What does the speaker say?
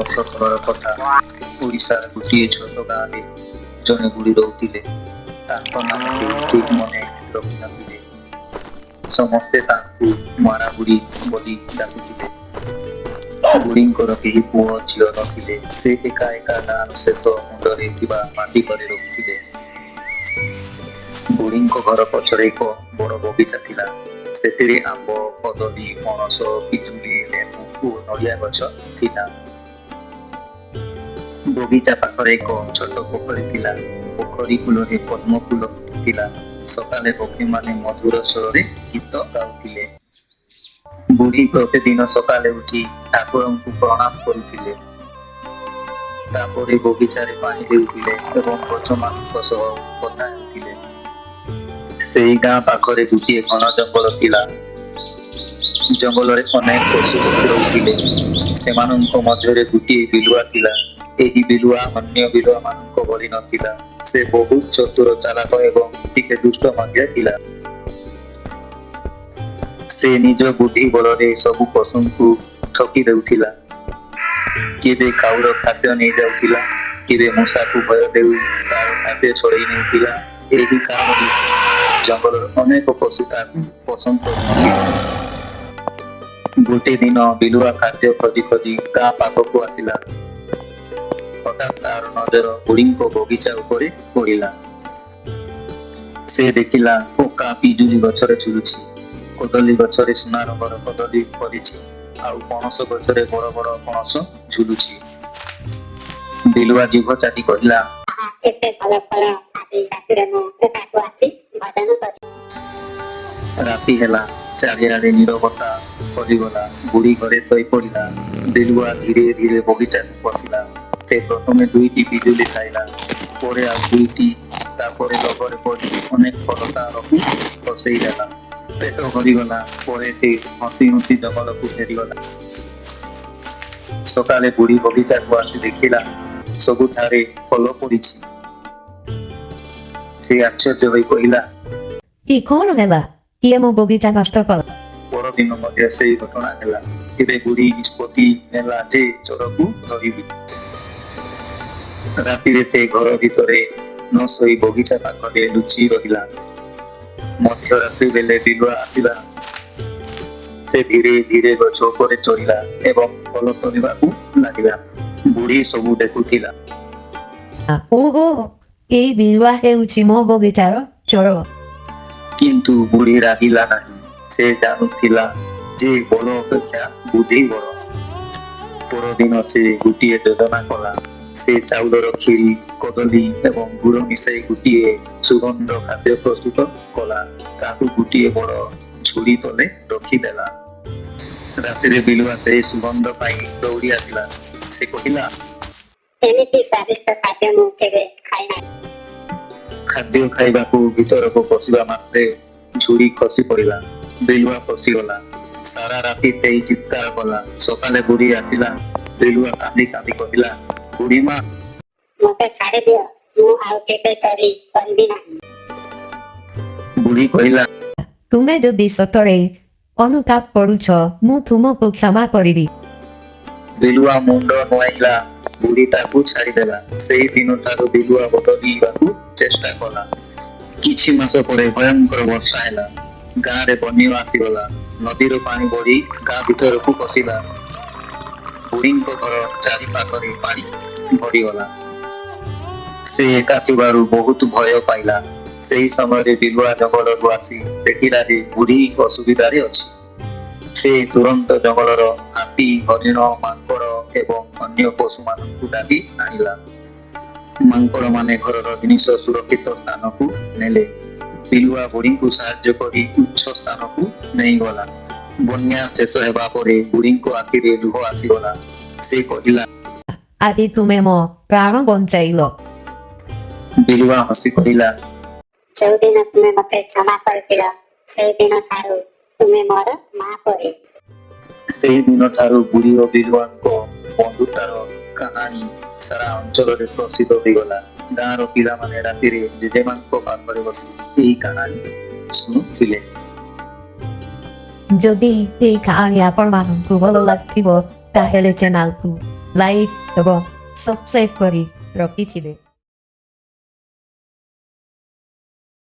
ବର୍ଷ ତଳର କଥା। ଓଡ଼ିଶାର ଗୋଟିଏ ଛୋଟ ଗାଁରେ ଜଣେ ବୁଢ଼ୀ ରହୁଥିଲେ। ତାଙ୍କ ନାମ କେହି ଠିକ୍ ମନେ ରଖିନଥିଲେ। ସମସ୍ତେ ତାଙ୍କୁ ମାରା ବୁଢ଼ୀ ବୋଲି ଡାକୁଥିଲେ। ବୁଢ଼ୀଙ୍କର କେହି ପୁଅ ଝିଅ ନଥିଲେ। ସେ ଏକା ଏକା ଗାଁର ଶେଷ ମୁଣ୍ଡରେ ଥିବା ମାଟି ଘରେ ରହୁଥିଲେ। ବୁଢ଼ୀଙ୍କ ଘର ପଛରେ ଏକ ବଡ଼ ବଗିଚା ଥିଲା। ସେଥିରେ ଆମ୍ବ, କଦଳୀ, ପଣସ, ପିଜୁଳି, ଲେମ୍ବୁ ଓ ନଡ଼ିଆ ଗଛ ଥିଲା। ବଗିଚା ପାଖରେ ଏକ ଛୋଟ ପୋଖରୀ ଥିଲା। ପୋଖରୀ କୂଳରେ ପଦ୍ମ ଫୁଲ ଫୁଟିଥିଲା। ସକାଳେ ପକ୍ଷୀମାନେ ମଧୁର ସ୍ୱରରେ ଗୀତ ଗାଉଥିଲେ। ବୁଢ଼ୀ ପ୍ରତିଦିନ ସକାଳେ ଉଠି ଠାକୁରଙ୍କୁ ପ୍ରଣାମ କରୁଥିଲେ। ତାପରେ ବଗିଚାରେ ପାଣି ଦେଉଥିଲେ ଏବଂ ଗଛମାନଙ୍କ ସହ କଥା ହେଉଥିଲେ। ସେଇ ଗାଁ ପାଖରେ ଗୋଟିଏ ଘନ ଜଙ୍ଗଲ ଥିଲା। ଜଙ୍ଗଲରେ ଅନେକ ପଶୁ ପକ୍ଷୀ ରହୁଥିଲେ। ସେମାନଙ୍କ ମଧ୍ୟରେ ଗୋଟିଏ ବିଲୁଆ ଥିଲା। ଏହି ବିଲୁଆ ଅନ୍ୟ ବିଲୁଆମାନଙ୍କ ଭଳି ନଥିଲା। ସେ ବହୁତ ଚତୁର, ଚାଲାକ ଏବଂ ଟିକେ ଦୁଷ୍ଟ ମଧ୍ୟ ଥିଲା। ସେ ନିଜ ବୁଦ୍ଧି ବଳରେ ସବୁ ପଶୁଙ୍କୁ ଠକି ଦେଉଥିଲା। କେବେ କାଉର ଖାଦ୍ୟ ନେଇଯାଉଥିଲା, କେବେ ମୂଷାକୁ ଭୟ ଦେଇ ତାର ଖାଦ୍ୟ ଛଡ଼େଇ ନେଉଥିଲା। ଏହି କାରଣରୁ ଜଙ୍ଗଲର ଅନେକ ପଶୁ ତାକୁ ପସନ୍ଦ କରୁନଥିଲେ। ଗୋଟିଏ ଦିନ ବିଲୁଆ ଖାଦ୍ୟ ଖୋଜି ଖୋଜି ଗାଁ ପାଖକୁ ଆସିଲା। ହଠାତ୍ ତାର ନଜର ବୁଢ଼ୀଙ୍କ ବଗିଚା ଉପରେ ପଡ଼ିଲା। ସେ ଦେଖିଲା ପକା ପିଜୁଳି ଗଛରେ ଝୁଲୁଛି, କଦଳୀ ଗଛରେ ସୁନା ରଙ୍ଗର କଦଳୀ ଫଳିଛି, ଆଉ ପଣସ ଗଛରେ ବଡ଼ ବଡ଼ ପଣସ ଝୁଲୁଛି। ବିଲୁଆ ଜିଭ ଚାଟି କହିଲା, କେତେ ଭଲ ଫଳ, ଆଜି ରାତିରେ ମୁଁ ଏଠାକୁ ଆସି ଭୋଜନ କରିବି। ରାତି ହେଲା, ଚାରିଆଡ଼େ ନୀରବତା ପଡ଼ିଗଲା। ବୁଢ଼ୀ ଘରେ ଶୋଇ ପଡ଼ିଲା। ବିଲୁଆ ଧୀରେ ଧୀରେ ବଗିଚାକୁ ପଶିଲା। ସେ ପ୍ରଥମେ 2ଟି ପିଜୁଳି ଖାଇଲା, ପରେ ଆଉ 2ଟି, ତାପରେ ଲୋଭରେ ପଡ଼ି ଅନେକ ଫଳ ତାରକୁ ଖସେଇ ଦେଲା। ପେଟ ଭରିଗଲା ପରେ ସେ ହସି ହସି ଜଙ୍ଗଲକୁ ଫେରିଗଲା। ସକାଳେ ବୁଢ଼ୀ ବଗିଚାକୁ ଆସି ଦେଖିଲା ସବୁଠାରେ ଫଳ ପଡ଼ିଛି। ସେ ଆଶ୍ଚର୍ଯ୍ୟ ହୋଇ କହିଲା, କି କଣ ହେଲା? କିଏ ମୋ ବଗିଚା ନଷ୍ଟ କଲା? ପରଦିନ ମଧ୍ୟ ସେଇ ଘଟଣା ହେଲା। ଏବେ ବୁଢ଼ୀ ନିଷ୍ପତ୍ତି ନେଲା ଯେ ଚୋରକୁ ଧରିବି। ରାତିରେ ସେ ଘର ଭିତରେ ନ ଶୋଇ ବଗିଚା ପାଖରେ ଲୁଚି ରହିଲା। ମଧ୍ୟରାତ୍ରି ବେଳେ ବିଲୁଆ ଆସିଲା। ସେ ଧୀରେ ଧୀରେ ଗଛ ଉପରେ ଚଢ଼ିଲା ଏବଂ ଫଳ ତୋଳିବାକୁ ଲାଗିଲା। ବୁଢ଼ୀ ସବୁ ଦେଖୁଥିଲା। ଓହୋ, ଏଇ ବିଲୁଆ ହେଉଛି ମୋ ବଗିଚାର ଚୋର। କିନ୍ତୁ ବୁଢ଼ୀ ରାଗିଲା ନାହିଁ। ସେ ଜାଣୁଥିଲା ଯେ ବଳ ଅପେକ୍ଷା ବୁଦ୍ଧି ବଳ। ପରଦିନ ସେ ଗୋଟିଏ ଯୋଜନା କଲା। ସେ ଚାଉଳର କ୍ଷୀରି, କଦଳୀ ଏବଂ ଗୁଡ଼ ମିଶାଇ ଗୋଟିଏ ସୁଗନ୍ଧ ଖାଦ୍ୟ ପ୍ରସ୍ତୁତ କଲା। ତାକୁ ଗୋଟିଏ ବଡ଼ ଝୁଡ଼ି ତଳେ ରଖିଦେଲା। ରାତିରେ ବିଲୁଆ ସେହି ସୁଗନ୍ଧ ପାଇ ଦୌଡ଼ି ଆସିଲା। ସେ କହିଲା, ଏମିତି ସ୍ୱାଦିଷ୍ଟ ଖାଦ୍ୟ ମୁଁ କେବେ ଖାଇନାହିଁ। ଖାଦ୍ୟ ଖାଇବାକୁ ଭିତରକୁ ପଶିବା ମାତ୍ରେ ଝୁଡ଼ି ଖସି ପଡ଼ିଲା। ବିଲୁଆ ଖସିଗଲା। ସାରା ରାତି ସେଇ ଚିତ୍କାର କଲା। ସକାଳେ ବୁଢ଼ୀ ଆସିଲା। ବିଲୁଆ କାନ୍ଦି କାନ୍ଦି କହିଲା, ବୁଢ଼ୀ ମା, ମୋତେ ଛାଡ଼ିଦିଅ, ମୁଁ ଆଉ କେବେ ଚୋରି କରିବି ନାହିଁ। ବୁଢ଼ୀ କହିଲା, ତୁମେ ଯଦି ସତରେ ଅନୁତାପ କରୁଛ, ମୁଁ ତୁମକୁ କ୍ଷମା କରିବି। ବିଲୁଆ ମୁଣ୍ଡ ନୁଆଇଲା। ବୁଢ଼ୀ ତାକୁ ଛାଡ଼ିଦେଲା। ସେହି ଦିନଠାରୁ ବିଲୁଆ ବଦଳିବାକୁ ଚେଷ୍ଟା କଲା। କିଛି ମାସ ପରେ ଭୟଙ୍କର ବର୍ଷା ହେଲା। ଗାଁରେ ବନ୍ୟା ଆସିଗଲା। ନଦୀର ପାଣି ବଢ଼ି ଗାଁ ଭିତରକୁ ପଶିଲା। ବୁଢ଼ୀଙ୍କ ଘର ଚାରିପାଖରେ ପାଣି ଭରିଗଲା। ସେ ଏକା ଥିବାରୁ ବହୁତ ଭୟ ପାଇଲା। ସେହି ସମୟରେ ବିଲୁଆ ଜଙ୍ଗଲରୁ ଆସି ଦେଖିଲା ଯେ ବୁଢ଼ୀ ଅସୁବିଧାରେ ଅଛି। ସେ ତୁରନ୍ତ ଜଙ୍ଗଲର ହାତୀ, ହରିଣ, ମାଙ୍କଡ଼ ଏବଂ ଅନ୍ୟ ପଶୁମାନଙ୍କୁ ଡାକି ଆଣିଲା। ମାଙ୍କଡ଼ମାନେ ଘରର ଜିନିଷ ସୁରକ୍ଷିତ ସ୍ଥାନକୁ ନେଲେ। ବିଲୁଆ ବୁଢ଼ୀଙ୍କୁ ସାହାଯ୍ୟ କରି ଉଚ୍ଚ ସ୍ଥାନକୁ ନେଇଗଲା। ବନ୍ୟା ଶେଷ ହେବା ପରେ ବୁଢ଼ୀଙ୍କ ଆଖିରେ ଲୁହ ଆସିଗଲା। ସେ କହିଲା, ଆଜି ତୁମେ ମୋ ପ୍ରାଣ ବଞ୍ଚାଇଲ। ବିଲୁଆ ହସି କହିଲା, ଯେଉଁଦିନ ତୁମେ ମୋତେ କ୍ଷମା କରିଥିଲ, ସେଇଦିନ ଠାରୁ ତୁମେ ମୋର ମା ପରି। ସେହି ଦିନଠାରୁ ବୁଢ଼ୀ ଓ ବିଲୁଆଙ୍କ ବନ୍ଧୁତାର କାହାଣୀ ସାରା ଅଞ୍ଚଳରେ ପ୍ରସିଦ୍ଧ ହୋଇଗଲା। ଗାଁର ପିଲାମାନେ ରାତିରେ ଜେଜେମାଙ୍କ ପାଖରେ ବସି ଏହି କାହାଣୀ ଶୁଣୁଥିଲେ। ଯଦି ଏହି କାହାଣୀ ଆପଣମାନଙ୍କୁ ଭଲ ଲାଗିଥିବ, ତାହେଲେ ଚ୍ୟାନେଲକୁ ଲାଇକ୍ ଏବଂ ସବସ୍କ୍ରାଇବ୍ କରି ରଖିଥିବେ।